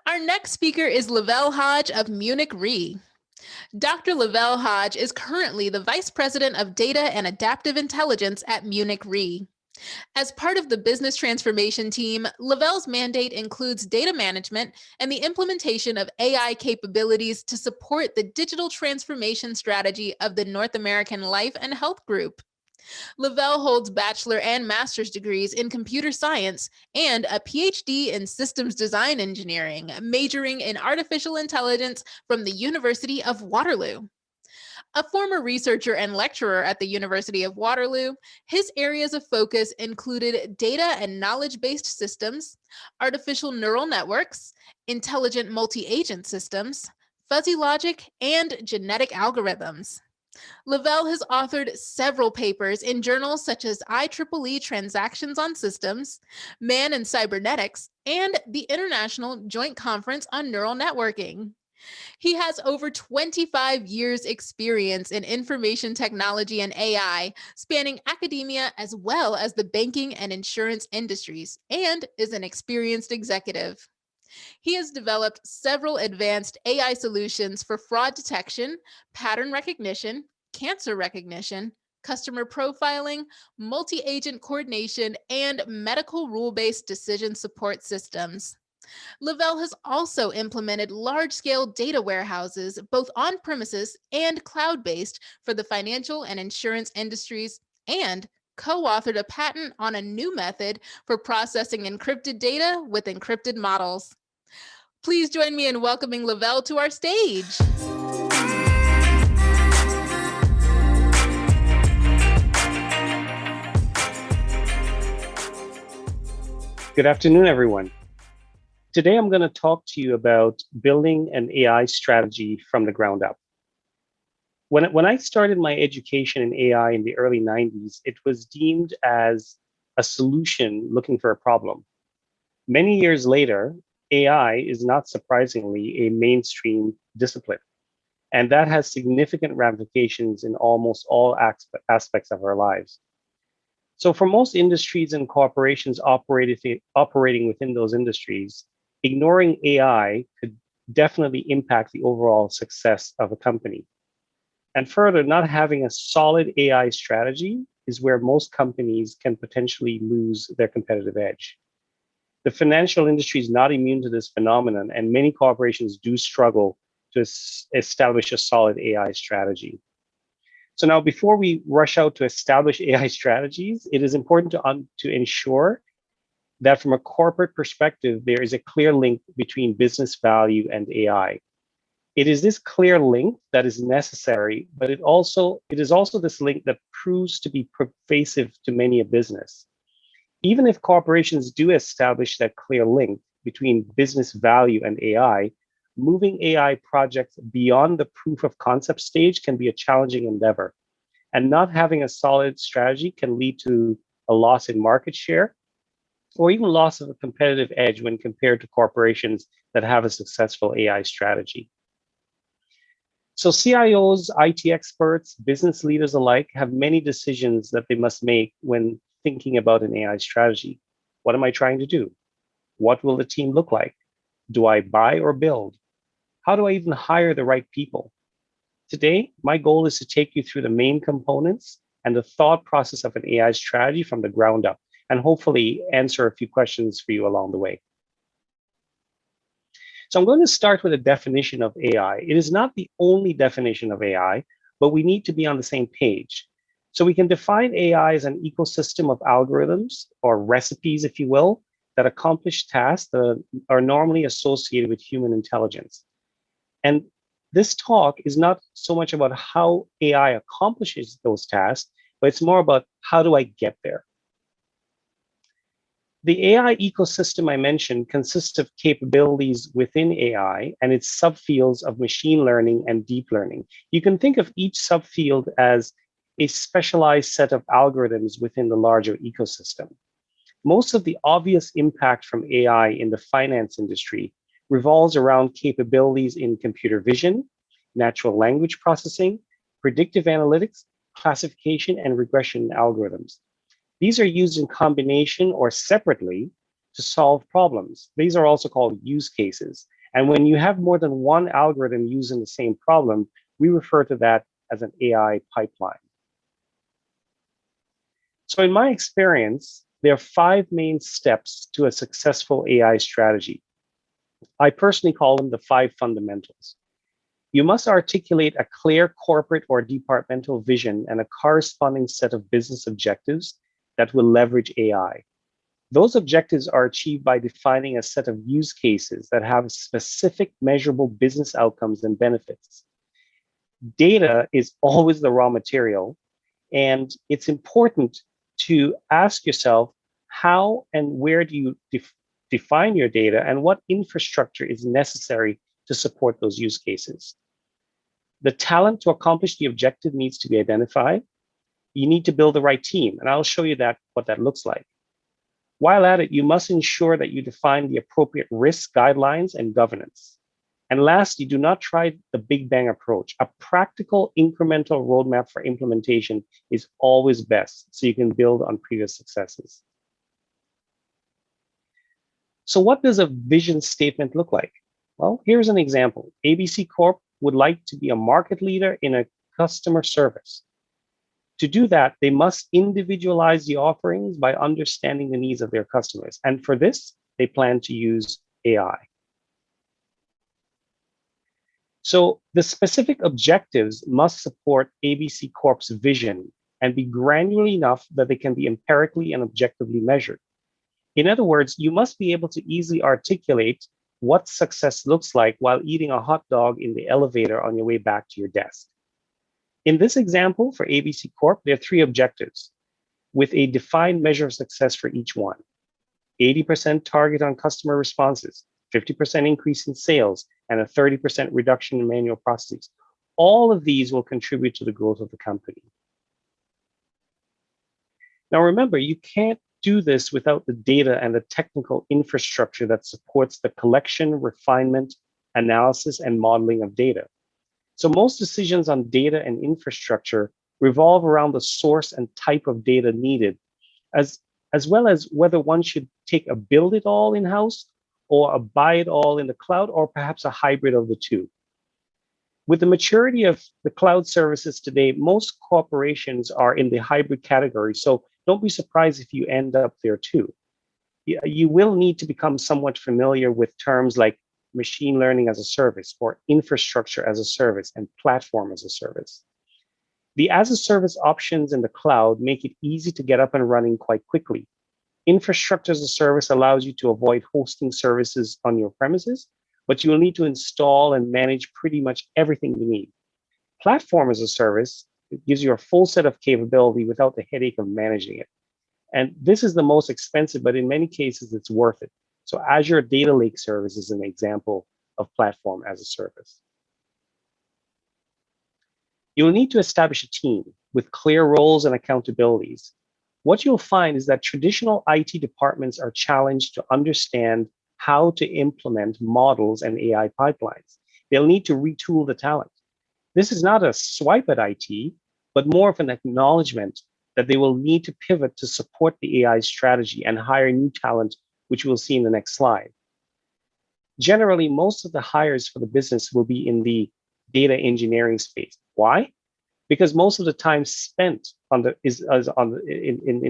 Our next speaker is Lovell Hodge of Munich RE. Dr. Lovell Hodge is currently the Vice President of Data and Adaptive Intelligence at Munich RE. As part of the business transformation team, Lovell's mandate includes data management and the implementation of AI capabilities to support the digital transformation strategy of the North American Life and Health Group. Lovell holds bachelor and master's degrees in computer science and a PhD in systems design engineering, majoring in artificial intelligence from the University of Waterloo. A former researcher and lecturer at the University of Waterloo, his areas of focus included data and knowledge-based systems, artificial neural networks, intelligent multi-agent systems, fuzzy logic, and genetic algorithms. Lovell has authored several papers in journals such as IEEE Transactions on Systems, Man and Cybernetics, and the International Joint Conference on Neural Networking. He has over 25 years experience in information technology and AI, spanning academia as well as the banking and insurance industries, and is an experienced executive. He has developed several advanced AI solutions for fraud detection, pattern recognition, cancer recognition, customer profiling, multi-agent coordination, and medical rule-based decision support systems. Lovell has also implemented large-scale data warehouses, both on-premises and cloud-based, for the financial and insurance industries, and co-authored a patent on a new method for processing encrypted data with encrypted models. Please join me in welcoming Lovell to our stage. Good afternoon, everyone. Today, I'm going to talk to you about building an AI strategy from the ground up. When I started my education in AI in the early 90s, it was deemed as a solution looking for a problem. Many years later, AI is not surprisingly a mainstream discipline, and that has significant ramifications in almost all aspects of our lives. So for most industries and corporations operating within those industries, ignoring AI could definitely impact the overall success of a company. And further, not having a solid AI strategy is where most companies can potentially lose their competitive edge. The financial industry is not immune to this phenomenon, and many corporations do struggle to establish a solid AI strategy. So now, before we rush out to establish AI strategies, it is important to ensure that from a corporate perspective, there is a clear link between business value and AI. It is this clear link that is necessary, but it is also this link that proves to be pervasive to many a business. Even if corporations do establish that clear link between business value and AI, moving AI projects beyond the proof of concept stage can be a challenging endeavor. And not having a solid strategy can lead to a loss in market share or even loss of a competitive edge when compared to corporations that have a successful AI strategy. So CIOs, IT experts, business leaders alike have many decisions that they must make when thinking about an AI strategy. What am I trying to do? What will the team look like? Do I buy or build? How do I even hire the right people? Today, my goal is to take you through the main components and the thought process of an AI strategy from the ground up, and hopefully answer a few questions for you along the way. So I'm going to start with a definition of AI. It is not the only definition of AI, but we need to be on the same page. So we can define AI as an ecosystem of algorithms or recipes, if you will, that accomplish tasks that are normally associated with human intelligence. And this talk is not so much about how AI accomplishes those tasks, but it's more about how do I get there. The AI ecosystem I mentioned consists of capabilities within AI and its subfields of machine learning and deep learning. You can think of each subfield as a specialized set of algorithms within the larger ecosystem. Most of the obvious impact from AI in the finance industry revolves around capabilities in computer vision, natural language processing, predictive analytics, classification, and regression algorithms. These are used in combination or separately to solve problems. These are also called use cases. And when you have more than one algorithm using the same problem, we refer to that as an AI pipeline. So in my experience, there are 5 main steps to a successful AI strategy. I personally call them the 5 fundamentals. You must articulate a clear corporate or departmental vision and a corresponding set of business objectives that will leverage AI. Those objectives are achieved by defining a set of use cases that have specific measurable business outcomes and benefits. Data is always the raw material, and it's important to ask yourself how and where do you define your data and what infrastructure is necessary to support those use cases. The talent to accomplish the objective needs to be identified. You need to build the right team, and I'll show you what that looks like. While at it, you must ensure that you define the appropriate risk guidelines and governance. And lastly, do not try the big bang approach. A practical incremental roadmap for implementation is always best, so you can build on previous successes. So what does a vision statement look like? Well, here's an example. ABC Corp would like to be a market leader in a customer service. To do that, they must individualize the offerings by understanding the needs of their customers. And for this, they plan to use AI. So the specific objectives must support ABC Corp's vision and be granular enough that they can be empirically and objectively measured. In other words, you must be able to easily articulate what success looks like while eating a hot dog in the elevator on your way back to your desk. In this example for ABC Corp, there are 3 objectives with a defined measure of success for each one. 80% target on customer responses, 50% increase in sales, and a 30% reduction in manual processes. All of these will contribute to the growth of the company. Now remember, you can't do this without the data and the technical infrastructure that supports the collection, refinement, analysis, and modeling of data. So most decisions on data and infrastructure revolve around the source and type of data needed, as well as whether one should take a build it all in-house or a buy it all in the cloud, or perhaps a hybrid of the two. With the maturity of the cloud services today, most corporations are in the hybrid category. So don't be surprised if you end up there too. You will need to become somewhat familiar with terms like machine learning as a service, or infrastructure as a service, and platform as a service. The as a service options in the cloud make it easy to get up and running quite quickly. Infrastructure as a service allows you to avoid hosting services on your premises, but you will need to install and manage pretty much everything you need. Platform as a service, it gives you a full set of capability without the headache of managing it. And this is the most expensive, but in many cases, it's worth it. So Azure Data Lake Service is an example of platform as a service. You'll need to establish a team with clear roles and accountabilities. What you'll find is that traditional IT departments are challenged to understand how to implement models and AI pipelines. They'll need to retool the talent. This is not a swipe at IT, but more of an acknowledgement that they will need to pivot to support the AI strategy and hire new talent, which we'll see in the next slide. Generally, most of the hires for the business will be in the data engineering space. Why? Because most of the time spent in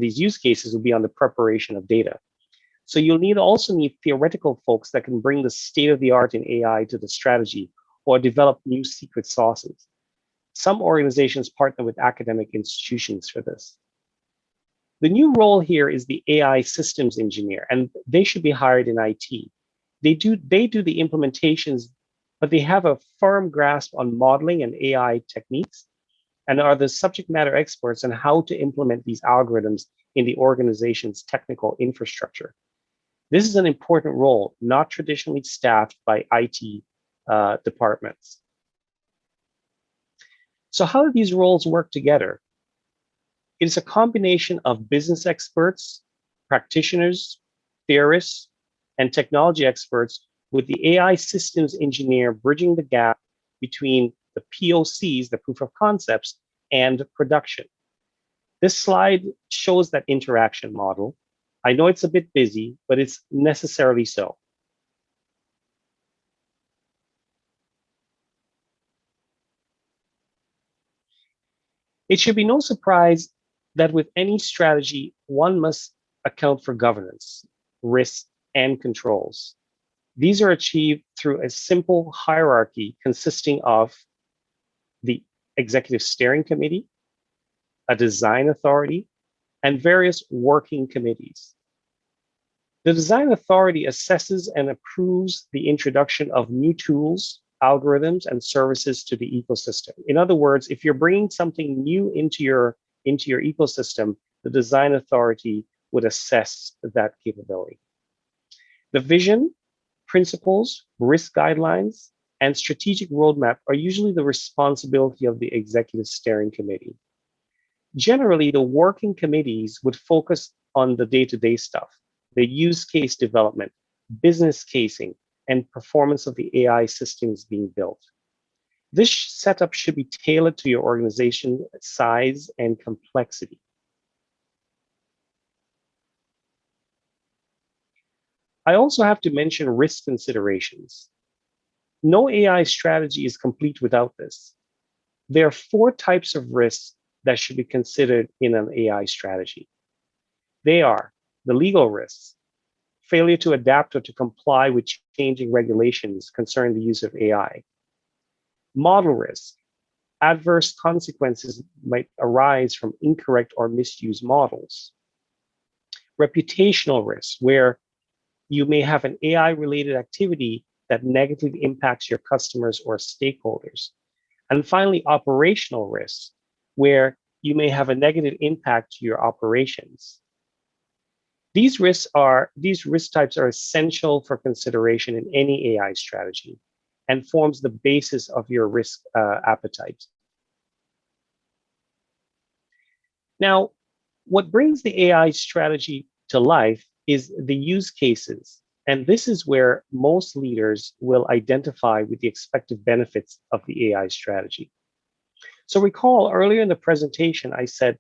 these use cases will be on the preparation of data. So you'll also need theoretical folks that can bring the state of the art in AI to the strategy or develop new secret sauces. Some organizations partner with academic institutions for this. The new role here is the AI systems engineer, and they should be hired in IT. They do the implementations, but they have a firm grasp on modeling and AI techniques, and are the subject matter experts on how to implement these algorithms in the organization's technical infrastructure. This is an important role, not traditionally staffed by IT departments. So how do these roles work together? It is a combination of business experts, practitioners, theorists, and technology experts, with the AI systems engineer bridging the gap between the POCs, the proof of concepts, and production. This slide shows that interaction model. I know it's a bit busy, but it's necessarily so. It should be no surprise that with any strategy, one must account for governance, risk, and controls. These are achieved through a simple hierarchy consisting of the executive steering committee, a design authority, and various working committees. The design authority assesses and approves the introduction of new tools, algorithms, and services to the ecosystem. In other words, if you're bringing something new into your ecosystem, the design authority would assess that capability. The vision, principles, risk guidelines, and strategic roadmap are usually the responsibility of the executive steering committee. Generally, the working committees would focus on the day-to-day stuff, the use case development, business casing, and performance of the AI systems being built. This setup should be tailored to your organization size and complexity. I also have to mention risk considerations. No AI strategy is complete without this. There are 4 types of risks that should be considered in an AI strategy. They are the legal risks, failure to adapt or to comply with changing regulations concerning the use of AI. Model risk, adverse consequences might arise from incorrect or misused models. Reputational risk, where you may have an AI-related activity that negatively impacts your customers or stakeholders. And finally, operational risks, where you may have a negative impact to your operations. These risk types are essential for consideration in any AI strategy and forms the basis of your risk appetite. Now, what brings the AI strategy to life is the use cases. And this is where most leaders will identify with the expected benefits of the AI strategy. So recall earlier in the presentation, I said,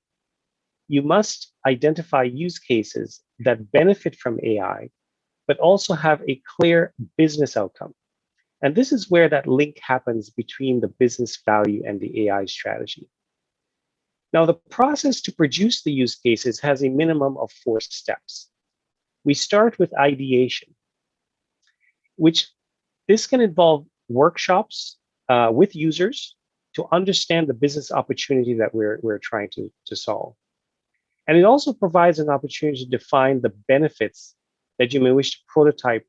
you must identify use cases that benefit from AI, but also have a clear business outcome. And this is where that link happens between the business value and the AI strategy. Now, the process to produce the use cases has a minimum of 4 steps. We start with ideation, which this can involve workshops with users to understand the business opportunity that we're trying to solve. And it also provides an opportunity to define the benefits that you may wish to prototype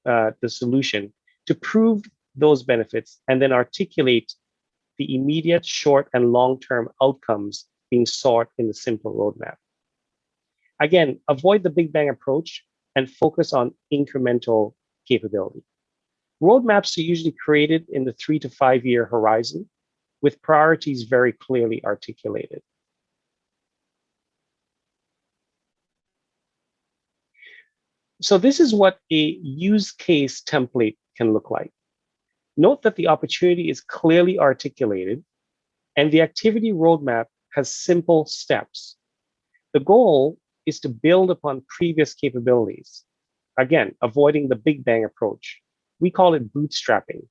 the solution to prove those benefits and then articulate the immediate, short, and long-term outcomes being sought in the simple roadmap. Again, avoid the big bang approach and focus on incremental capability. Roadmaps are usually created in the 3 to 5 year horizon with priorities very clearly articulated. So this is what a use case template can look like. Note that the opportunity is clearly articulated and the activity roadmap has simple steps. The goal is to build upon previous capabilities. Again, avoiding the big bang approach. We call it bootstrapping.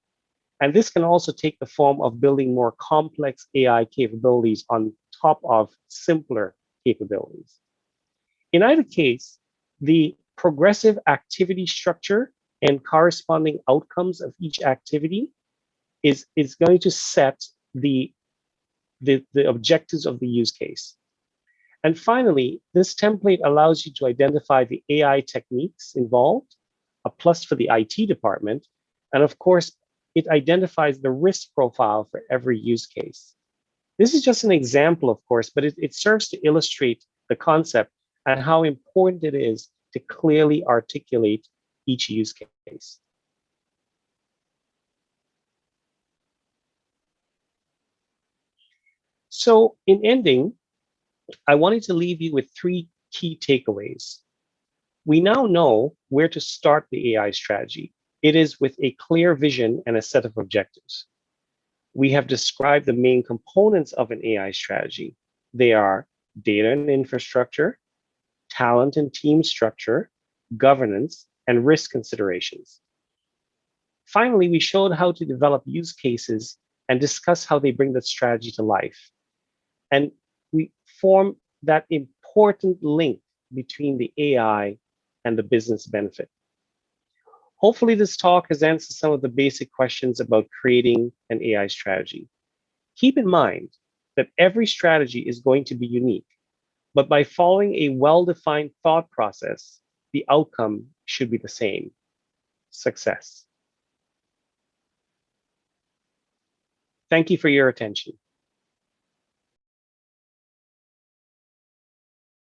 And this can also take the form of building more complex AI capabilities on top of simpler capabilities. In either case, the progressive activity structure and corresponding outcomes of each activity is going to set the objectives of the use case. And finally, this template allows you to identify the AI techniques involved, a plus for the IT department, and of course, it identifies the risk profile for every use case. This is just an example, of course, but it serves to illustrate the concept and how important it is to clearly articulate each use case. So in ending, I wanted to leave you with 3 key takeaways. We now know where to start the AI strategy. It is with a clear vision and a set of objectives. We have described the main components of an AI strategy. They are data and infrastructure, talent and team structure, governance, and risk considerations. Finally, we showed how to develop use cases and discuss how they bring the strategy to life. And we form that important link between the AI and the business benefit. Hopefully, this talk has answered some of the basic questions about creating an AI strategy. Keep in mind that every strategy is going to be unique, but by following a well-defined thought process, the outcome should be the same: success. Thank you for your attention.